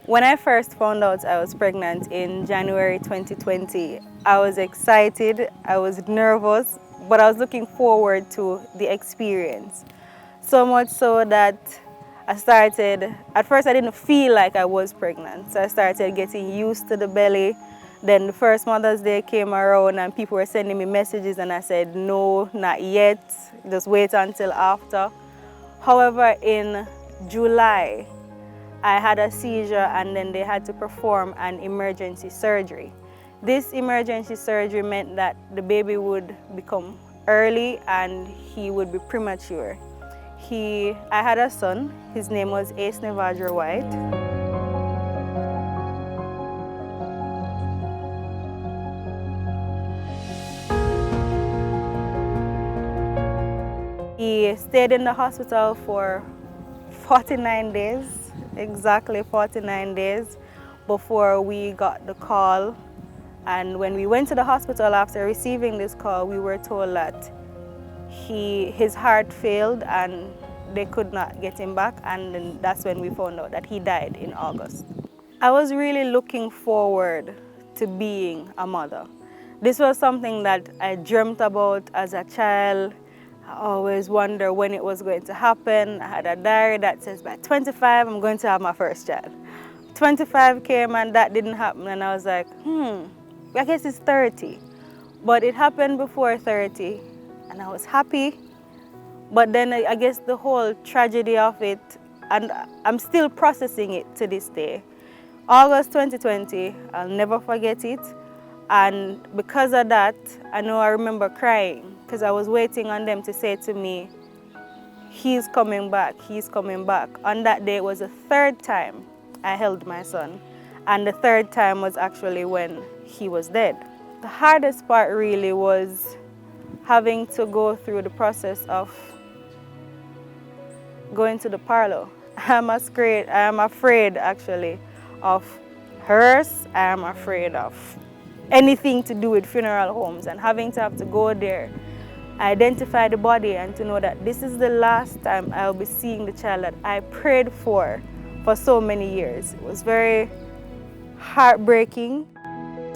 When I first found out I was pregnant in January 2020, I was excited, I was nervous, but I was looking forward to the experience. So much so that at first I didn't feel like I was pregnant, so I started getting used to the belly. Then the first Mother's Day came around and people were sending me messages and I said, no, not yet, just wait until after. However, in July, I had a seizure and then they had to perform an emergency surgery. This emergency surgery meant that the baby would become early and he would be premature. I had a son, his name was Ace Nevadra White. He stayed in the hospital for 49 days, exactly 49 days before we got the call. And when we went to the hospital after receiving this call, we were told that his heart failed and they could not get him back, and then that's when we found out that he died in August. I was really looking forward to being a mother. This was something that I dreamt about as a child. I always wondered when it was going to happen. I had a diary that says by 25 I'm going to have my first child. 25 came and that didn't happen, and I was like, I guess it's 30. But it happened before 30 and I was happy. But then I guess the whole tragedy of it, and I'm still processing it to this day. August 2020, I'll never forget it. And because of that, I remember crying because I was waiting on them to say to me, he's coming back, he's coming back. On that day, it was the third time I held my son. And the third time was actually when he was dead. The hardest part really was having to go through the process of going to the parlor. I am afraid actually of hearse. I am afraid of anything to do with funeral homes, and having to have to go there, identify the body, and to know that this is the last time I'll be seeing the child that I prayed for so many years. It was very heartbreaking.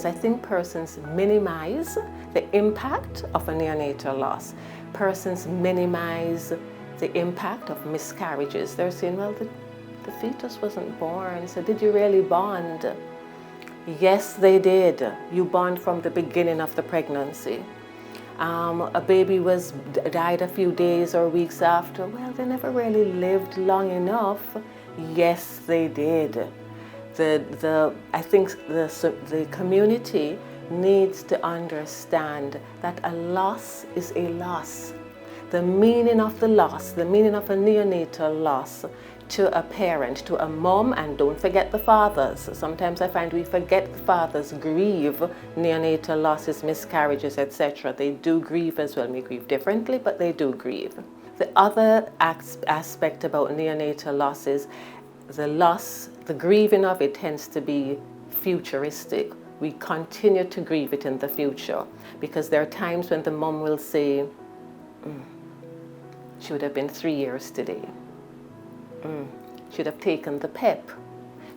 I think persons minimize the impact of a neonatal loss. Persons minimize the impact of miscarriages. They're saying, well, the fetus wasn't born, so did you really bond? Yes, they did. You bond from the beginning of the pregnancy. A baby died a few days or weeks after. Well, they never really lived long enough. Yes, they did. I think the community needs to understand that a loss is a loss. The meaning of the loss, the meaning of a neonatal loss to a parent, to a mom, and don't forget the fathers. Sometimes I find we forget the fathers grieve neonatal losses, miscarriages, etc. They do grieve as well. We grieve differently, but they do grieve. The other aspect about neonatal losses, the grieving of it tends to be futuristic. We continue to grieve it in the future because there are times when the mom will say, she would have been 3 years today. Should have taken the PEP.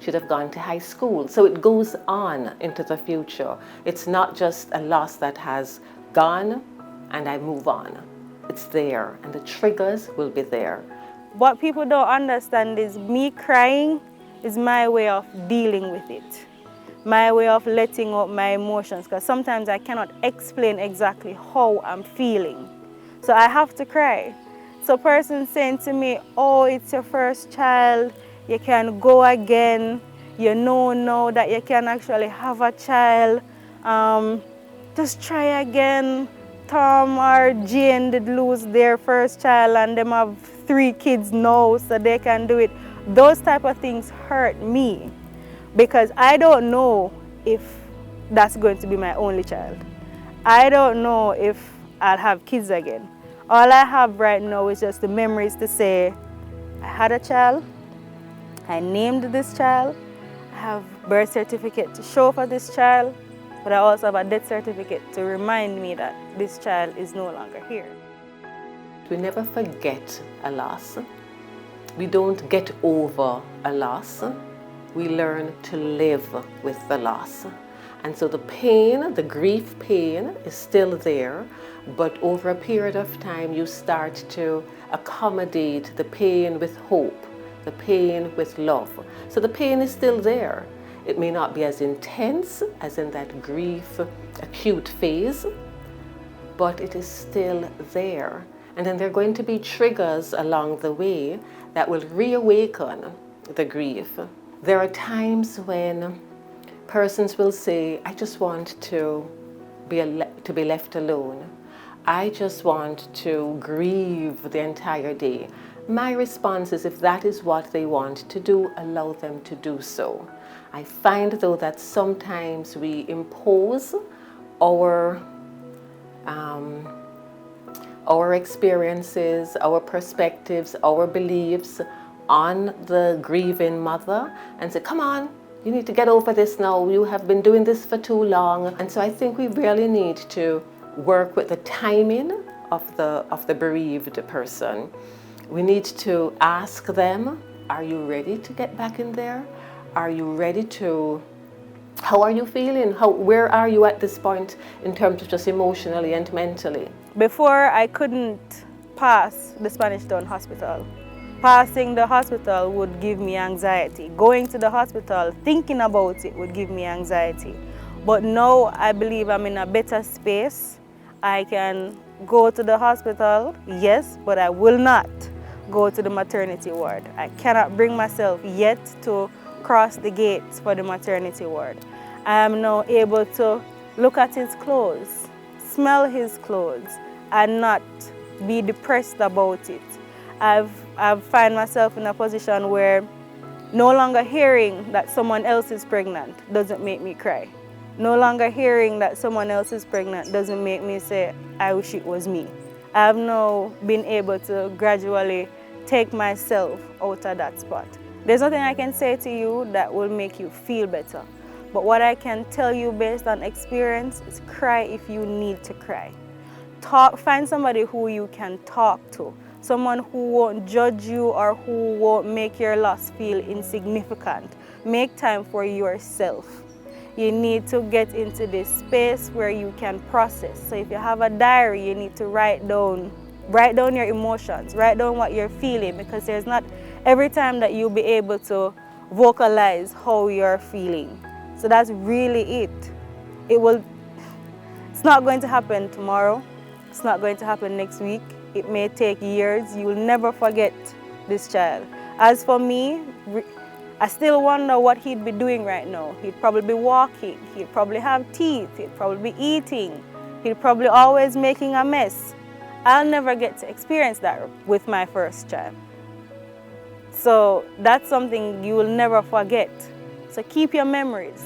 Should have gone to high school. So it goes on into the future. It's not just a loss that has gone and I move on. It's there and the triggers will be there. What people don't understand is me crying is my way of dealing with it. My way of letting out my emotions, because sometimes I cannot explain exactly how I'm feeling. So I have to cry. So person saying to me, oh, it's your first child, you can go again, you know now that you can actually have a child, just try again. Tom or Jane did lose their first child and them have 3 kids now, so they can do it. Those type of things hurt me because I don't know if that's going to be my only child. I don't know if I'll have kids again. All I have right now is just the memories to say, I had a child, I named this child, I have birth certificate to show for this child, but I also have a death certificate to remind me that this child is no longer here. We never forget a loss. We don't get over a loss. we learn to live with the loss. And so the pain, the grief pain, is still there, but over a period of time you start to accommodate the pain with hope, the pain with love. So the pain is still there. It may not be as intense as in that grief acute phase, but it is still there. And then there are going to be triggers along the way that will reawaken the grief. There are times when persons will say, I just want to be left alone. I just want to grieve the entire day. My response is, if that is what they want to do, allow them to do so. I find though that sometimes we impose our experiences, our perspectives, our beliefs on the grieving mother and say, come on, you need to get over this now. You have been doing this for too long. And so I think we really need to work with the timing of the bereaved person. We need to ask them, are you ready to get back in there? Are you ready to, how are you feeling? Where are you at this point in terms of just emotionally and mentally? Before, I couldn't pass the Spanish Town Hospital. Passing the hospital would give me anxiety. Going to the hospital, thinking about it would give me anxiety. But now I believe I'm in a better space. I can go to the hospital, yes, but I will not go to the maternity ward. I cannot bring myself yet to cross the gates for the maternity ward. I am now able to look at his clothes, smell his clothes, and not be depressed about it. I've find myself in a position where no longer hearing that someone else is pregnant doesn't make me cry. No longer hearing that someone else is pregnant doesn't make me say, I wish it was me. I've now been able to gradually take myself out of that spot. There's nothing I can say to you that will make you feel better. But what I can tell you based on experience is cry if you need to cry. Find somebody who you can talk to. Someone who won't judge you or who won't make your loss feel insignificant. Make time for yourself. You need to get into this space where you can process. So if you have a diary, you need to write down your emotions, write down what you're feeling, because there's not every time that you'll be able to vocalize how you're feeling. So that's really it. It's not going to happen tomorrow. It's not going to happen next week. It may take years. You will never forget this child. As for me, I still wonder what he'd be doing right now. He'd probably be walking. He'd probably have teeth. He'd probably be eating. He'd probably always making a mess. I'll never get to experience that with my first child. So that's something you will never forget. So keep your memories.